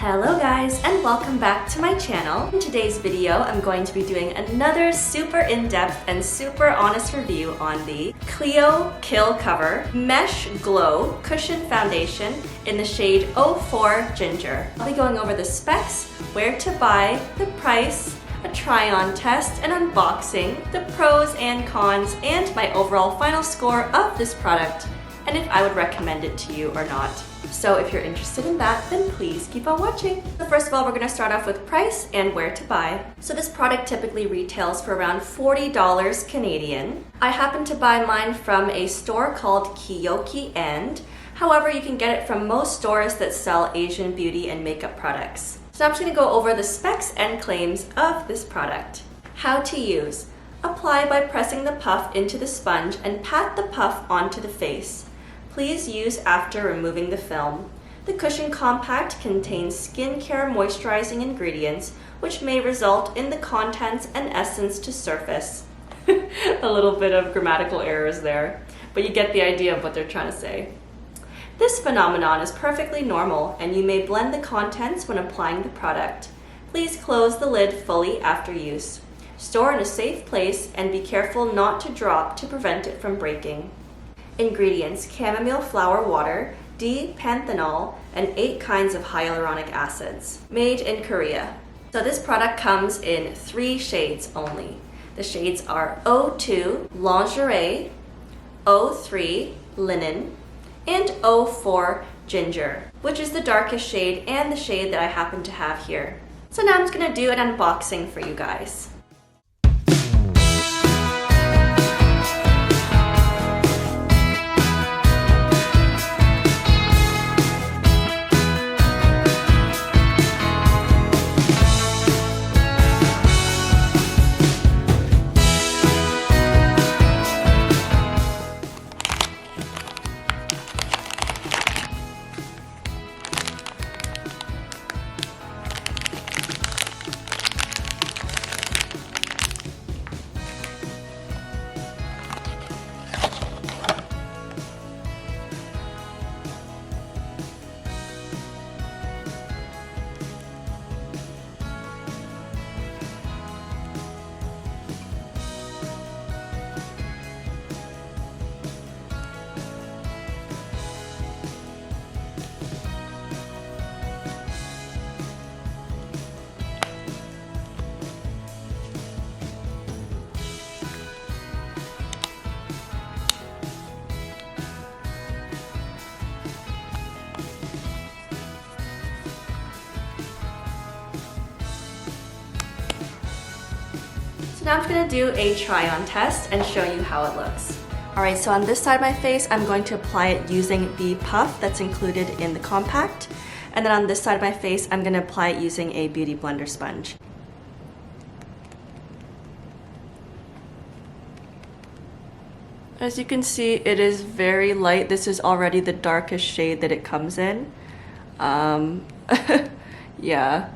Hello guys, and welcome back to my channel. In today's video, I'm going to be doing another super in-depth and super honest review on the Clio Kill Cover Mesh Glow Cushion Foundation in the shade 04 Ginger. I'll be going over the specs, where to buy, the price, a try-on test, an unboxing, the pros and cons, and my overall final score of this product, and if I would recommend it to you or not. So if you're interested in that, then please keep on watching. So first of all, we're going to start off with price and where to buy. So this product typically retails for around $40 Canadian. I happen to buy mine from a store called Kiyoki End. However, you can get it from most stores that sell Asian beauty and makeup products. So I'm just going to go over the specs and claims of this product. How to use. Apply by pressing the puff into the sponge and pat the puff onto the face. Please use after removing the film. The cushion compact contains skincare moisturizing ingredients which may result in the contents and essence to surface. A little bit of grammatical errors there, but you get the idea of what they're trying to say. This phenomenon is perfectly normal and you may blend the contents when applying the product. Please close the lid fully after use. Store in a safe place and be careful not to drop to prevent it from breaking. Ingredients: chamomile flower water, D-panthenol, and 8 kinds of hyaluronic acids. Made in Korea. So this product comes in 3 shades only. The shades are 02 Lingerie, 03 Linen, and 04 Ginger, which is the darkest shade and the shade that I happen to have here. So now I'm just gonna do an unboxing for you guys. So now I'm just going to do a try-on test and show you how it looks. Alright, so on this side of my face, I'm going to apply it using the puff that's included in the compact. And then on this side of my face, I'm going to apply it using a beauty blender sponge. As you can see, it is very light. This is already the darkest shade that it comes in. Yeah.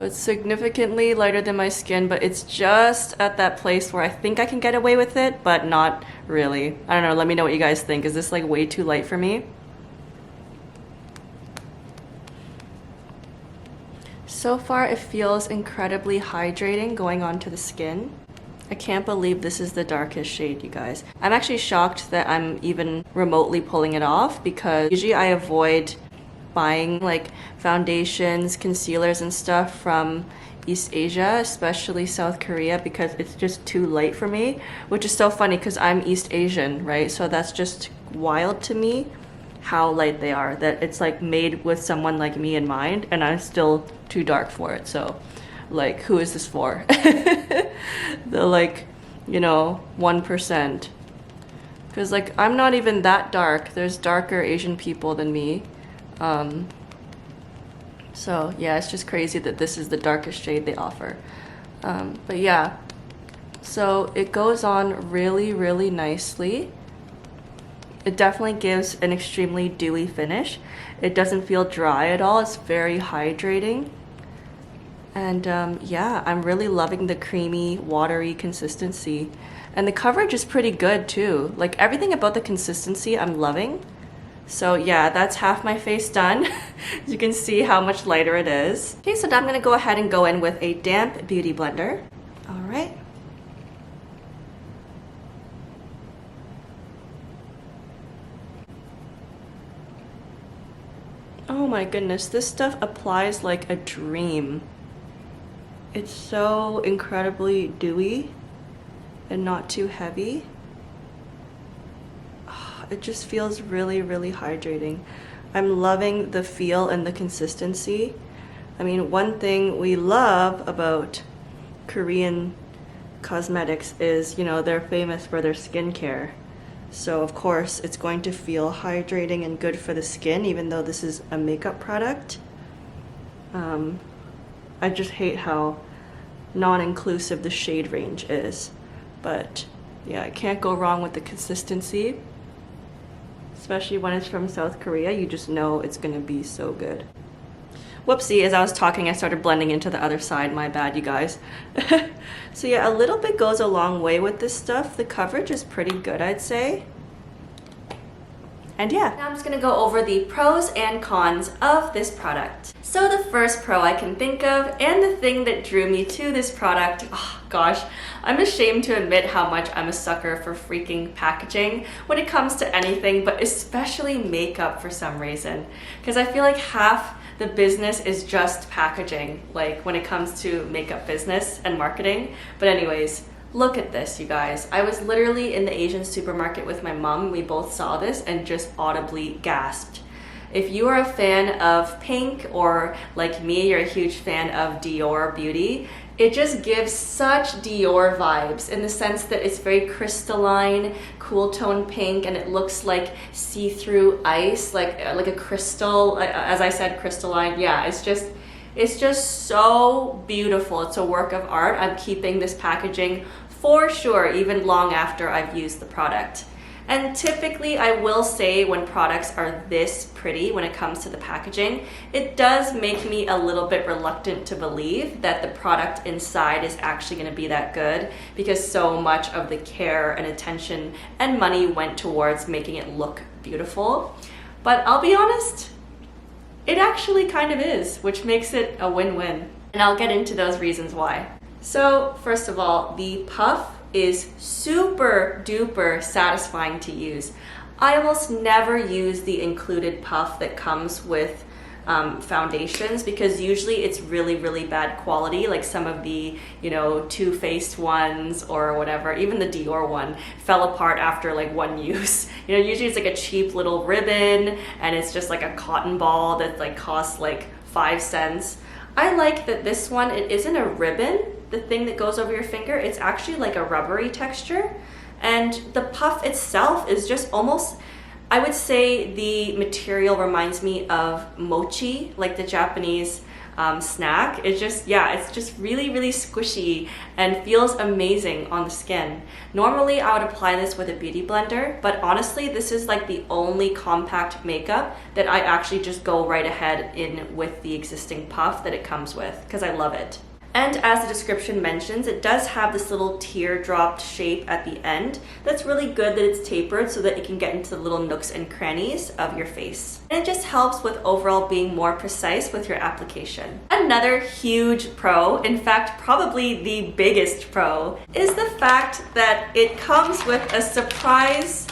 It's significantly lighter than my skin, but it's just at that place where I think I can get away with it, but not really. I don't know, let me know what you guys think. Is this like way too light for me? So far, it feels incredibly hydrating going onto the skin. I can't believe this is the darkest shade, you guys. I'm actually shocked that I'm even remotely pulling it off because usually I avoid buying like foundations, concealers and stuff from East Asia, especially South Korea, because it's just too light for me, which is so funny because I'm East Asian, right? So that's just wild to me how light they are, that it's like made with someone like me in mind and I'm still too dark for it. So like, who is this for? The like, you know, 1%. Because like, I'm not even that dark. There's darker Asian people than me. So yeah, it's just crazy that this is the darkest shade they offer. But yeah, so it goes on really, really nicely. It definitely gives an extremely dewy finish. It doesn't feel dry at all. It's very hydrating. And yeah, I'm really loving the creamy, watery consistency. And the coverage is pretty good too. Like everything about the consistency I'm loving. So yeah, that's half my face done. You can see how much lighter it is. Okay, so now I'm gonna go ahead and go in with a damp beauty blender. All right. Oh my goodness, this stuff applies like a dream. It's so incredibly dewy and not too heavy. It just feels really, really hydrating. I'm loving the feel and the consistency. I mean, one thing we love about Korean cosmetics is, you know, they're famous for their skincare. So of course it's going to feel hydrating and good for the skin, even though this is a makeup product. I just hate how non-inclusive the shade range is. But yeah, I can't go wrong with the consistency. Especially when it's from South Korea, you just know it's gonna be so good. Whoopsie, as I was talking, I started blending into the other side. My bad, you guys. So yeah, a little bit goes a long way with this stuff. The coverage is pretty good, I'd say. And yeah, now I'm just gonna go over the pros and cons of this product. So the first pro I can think of, and the thing that drew me to this product, oh gosh, I'm ashamed to admit how much I'm a sucker for freaking packaging when it comes to anything, but especially makeup for some reason. Because I feel like half the business is just packaging, like when it comes to makeup business and marketing. But anyways, look at this, you guys. I was literally in the Asian supermarket with my mom. We both saw this and just audibly gasped. If you are a fan of pink, or like me, you're a huge fan of Dior beauty, it just gives such Dior vibes in the sense that it's very crystalline, cool tone pink, and it looks like see-through ice, like a crystal, as I said, crystalline. Yeah, it's just so beautiful. It's a work of art. I'm keeping this packaging for sure, even long after I've used the product. And typically, I will say, when products are this pretty when it comes to the packaging, it does make me a little bit reluctant to believe that the product inside is actually going to be that good, because so much of the care and attention and money went towards making it look beautiful. But I'll be honest, it actually kind of is, which makes it a win-win. And I'll get into those reasons why. So first of all, the puff is super duper satisfying to use. I almost never use the included puff that comes with foundations, because usually it's really, really bad quality, like some of the, you know, Too Faced ones or whatever. Even the Dior one fell apart after like one use. You know, usually it's like a cheap little ribbon and it's just like a cotton ball that like costs like 5 cents. I like that this one, it isn't a ribbon, the thing that goes over your finger. It's actually like a rubbery texture, and the puff itself is just almost, I would say the material reminds me of mochi, like the Japanese snack. It's just, yeah, it's just really, really squishy and feels amazing on the skin. Normally I would apply this with a beauty blender, but honestly this is like the only compact makeup that I actually just go right ahead in with the existing puff that it comes with, because I love it. And as the description mentions, it does have this little teardrop shape at the end. That's really good that it's tapered so that it can get into the little nooks and crannies of your face. And it just helps with overall being more precise with your application. Another huge pro, in fact probably the biggest pro, is the fact that it comes with a surprise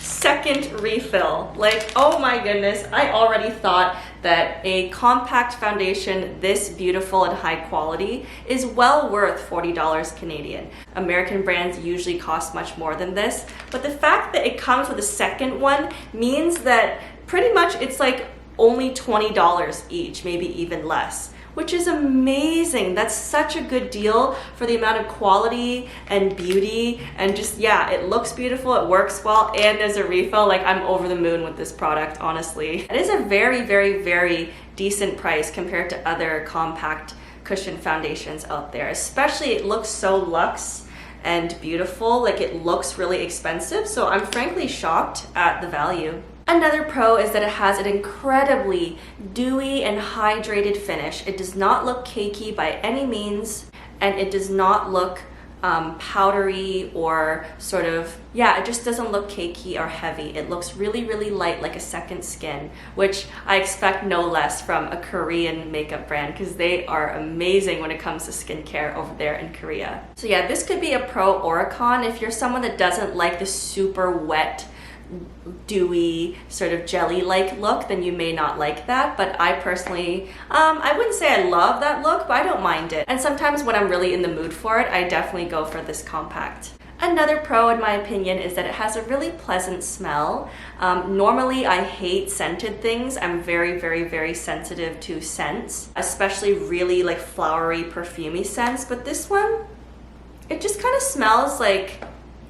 second refill. Like, oh my goodness, I already thought that a compact foundation this beautiful and high quality is well worth $40 Canadian. American brands usually cost much more than this, but the fact that it comes with a second one means that pretty much it's like only $20 each, maybe even less, which is amazing. That's such a good deal for the amount of quality and beauty, and just, yeah, it looks beautiful, it works well, and there's a refill. Like, I'm over the moon with this product, honestly. It is a very, very, very decent price compared to other compact cushion foundations out there. Especially, it looks so luxe and beautiful. Like, it looks really expensive, so I'm frankly shocked at the value. Another pro is that it has an incredibly dewy and hydrated finish. It does not look cakey by any means, and it does not look powdery or sort of, yeah, it just doesn't look cakey or heavy. It looks really, really light, like a second skin, which I expect no less from a Korean makeup brand because they are amazing when it comes to skincare over there in Korea. So yeah, this could be a pro or a con. If you're someone that doesn't like the super wet, dewy sort of jelly-like look, then you may not like that, but I personally I wouldn't say I love that look, but I don't mind it. And sometimes when I'm really in the mood for it, I definitely go for this compact. Another pro in my opinion is that it has a really pleasant smell. Normally I hate scented things. I'm very, very, very sensitive to scents, especially really like flowery, perfumey scents, but this one, it just kind of smells like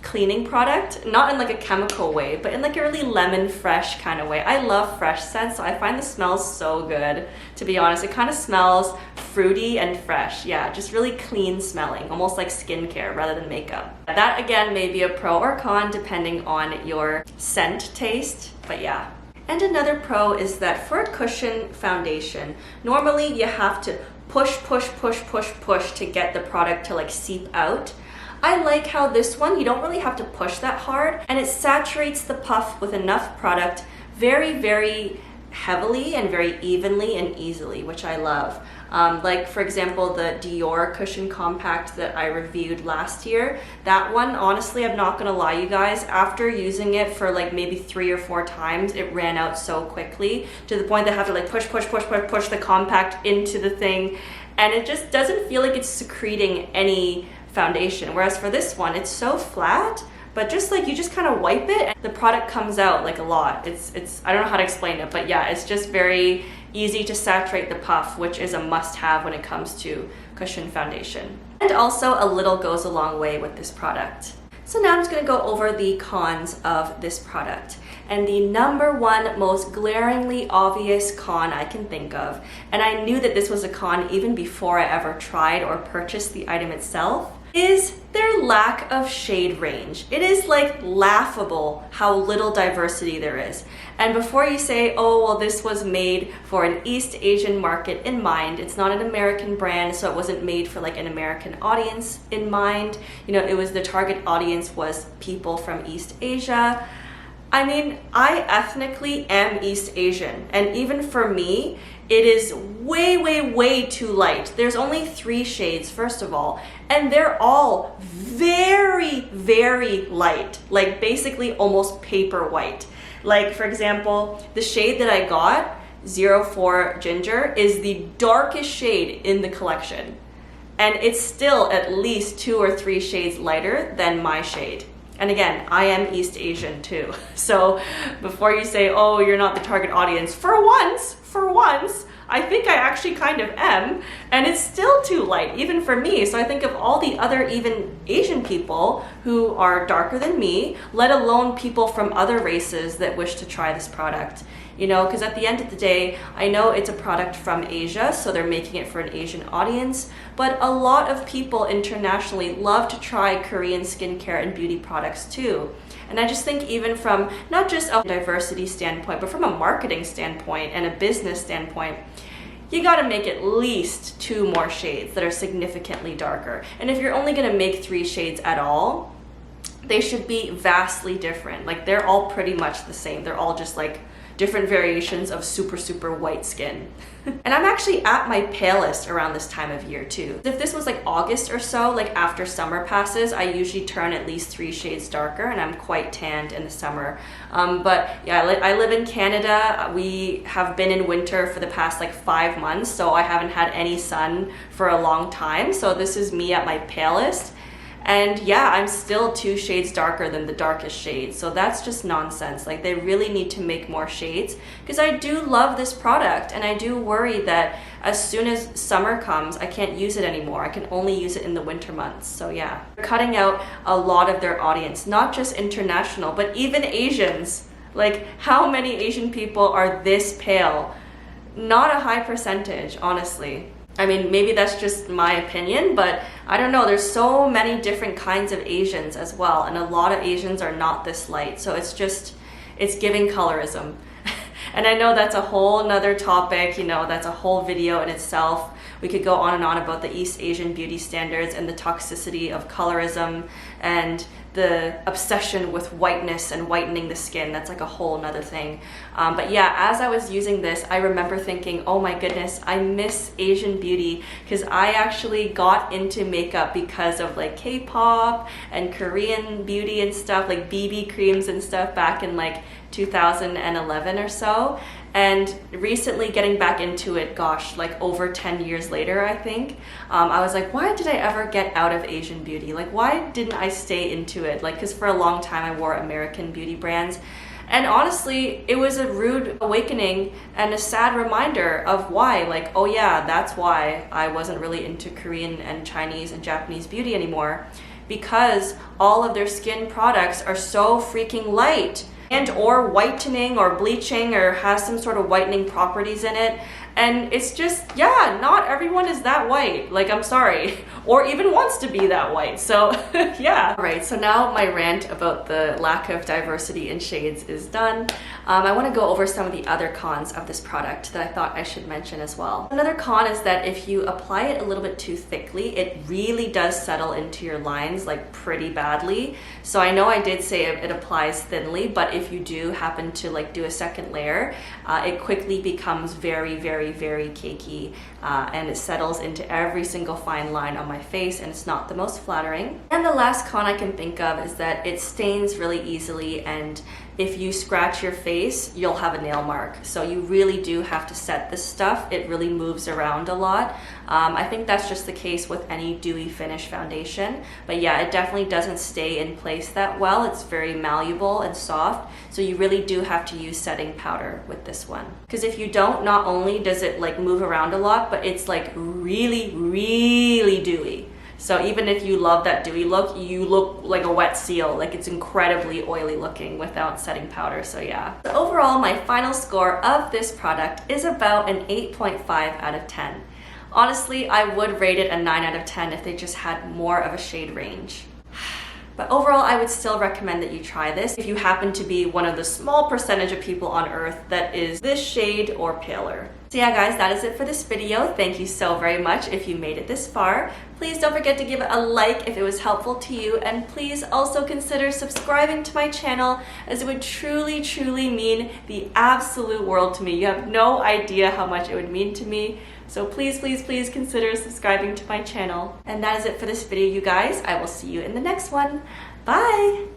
cleaning product, not in like a chemical way, but in like a really lemon fresh kind of way. I love fresh scents, so I find the smell so good, to be honest. It kind of smells fruity and fresh. Yeah, just really clean smelling, almost like skincare rather than makeup. That again may be a pro or con depending on your scent taste, but yeah. And another pro is that for a cushion foundation, normally you have to push to get the product to like seep out. I like how this one, you don't really have to push that hard, and it saturates the puff with enough product very, very heavily and very evenly and easily, which I love. Like for example, the Dior Cushion Compact that I reviewed last year, that one, honestly, I'm not gonna lie you guys, after using it for like maybe 3 or 4 times, it ran out so quickly to the point that I have to like push the compact into the thing, and it just doesn't feel like it's secreting any foundation. Whereas for this one, it's so flat, but just like you just kind of wipe it and the product comes out like a lot. It's I don't know how to explain it, but yeah, it's just very easy to saturate the puff, which is a must-have when it comes to cushion foundation. And also a little goes a long way with this product. So now I'm just going to go over the cons of this product. And the number one most glaringly obvious con I can think of, and I knew that this was a con even before I ever tried or purchased the item itself, is their lack of shade range. It is like laughable how little diversity there is. And before you say, oh, well, this was made for an East Asian market in mind, it's not an American brand, so it wasn't made for like an American audience in mind. You know, it was the target audience was people from East Asia. I mean, I ethnically am East Asian, and even for me, it is way, way, way too light. There's only 3 shades, first of all, and they're all very, very light, like basically almost paper white. Like, for example, the shade that I got, 04 Ginger, is the darkest shade in the collection, and it's still at least 2 or 3 shades lighter than my shade. And again, I am East Asian too. So before you say, oh, you're not the target audience, for once, I think I actually kind of am, and it's still too light, even for me. So I think of all the other even Asian people who are darker than me, let alone people from other races that wish to try this product. You know, because at the end of the day, I know it's a product from Asia, so they're making it for an Asian audience, but a lot of people internationally love to try Korean skincare and beauty products too. And I just think even from not just a diversity standpoint, but from a marketing standpoint and a business standpoint, you gotta make at least 2 more shades that are significantly darker. And if you're only gonna make 3 shades at all, they should be vastly different. Like, they're all pretty much the same. They're all just like different variations of super, super white skin. And I'm actually at my palest around this time of year too. If this was like August or so, like after summer passes, I usually turn at least 3 shades darker, and I'm quite tanned in the summer. But yeah, I live in Canada. We have been in winter for the past like 5 months, so I haven't had any sun for a long time. So this is me at my palest. And yeah, I'm still 2 shades darker than the darkest shade. So that's just nonsense. Like, they really need to make more shades, because I do love this product, and I do worry that as soon as summer comes, I can't use it anymore. I can only use it in the winter months. So yeah, they're cutting out a lot of their audience, not just international, but even Asians. Like, how many Asian people are this pale? Not a high percentage, honestly. I mean, maybe that's just my opinion, but I don't know. There's so many different kinds of Asians as well, and a lot of Asians are not this light. So it's giving colorism. And I know that's a whole nother topic, you know, that's a whole video in itself. We could go on and on about the East Asian beauty standards and the toxicity of colorism and the obsession with whiteness and whitening the skin. That's like a whole nother thing. But yeah, as I was using this, I remember thinking, oh my goodness, I miss Asian beauty, because I actually got into makeup because of like K-pop and Korean beauty and stuff, like BB creams and stuff back in like 2011 or so. And recently getting back into it, gosh, like over 10 years later, I think, I was like, why did I ever get out of Asian beauty? Like, why didn't I stay into it? Like, because for a long time I wore American beauty brands. And honestly, it was a rude awakening and a sad reminder of why. Like, oh yeah, that's why I wasn't really into Korean and Chinese and Japanese beauty anymore. Because all of their skin products are so freaking light, and or whitening or bleaching or has some sort of whitening properties in it. And it's just, yeah, not everyone is that white. Like, I'm sorry. Or even wants to be that white. So yeah. All right, so now my rant about the lack of diversity in shades is done. I want to go over some of the other cons of this product that I thought I should mention as well. Another con is that if you apply it a little bit too thickly, it really does settle into your lines like pretty badly. So I know I did say it applies thinly, but if you do happen to like do a second layer, it quickly becomes very, very, very cakey, and it settles into every single fine line on my face, and it's not the most flattering. And the last con I can think of is that it stains really easily, and if you scratch your face, you'll have a nail mark. So you really do have to set this stuff. It really moves around a lot. I think that's just the case with any dewy finish foundation. But yeah, it definitely doesn't stay in place that well. It's very malleable and soft. So you really do have to use setting powder with this one. Because if you don't, not only does it like move around a lot, but it's like really, really dewy. So even if you love that dewy look, you look like a wet seal. Like, it's incredibly oily looking without setting powder, so yeah. So overall, my final score of this product is about an 8.5 out of 10. Honestly, I would rate it a 9 out of 10 if they just had more of a shade range. But overall, I would still recommend that you try this if you happen to be one of the small percentage of people on earth that is this shade or paler. So yeah guys, that is it for this video. Thank you so very much if you made it this far. Please don't forget to give it a like if it was helpful to you, and please also consider subscribing to my channel, as it would truly, truly mean the absolute world to me. You have no idea how much it would mean to me. So please, please, please consider subscribing to my channel. And that is it for this video, you guys. I will see you in the next one. Bye!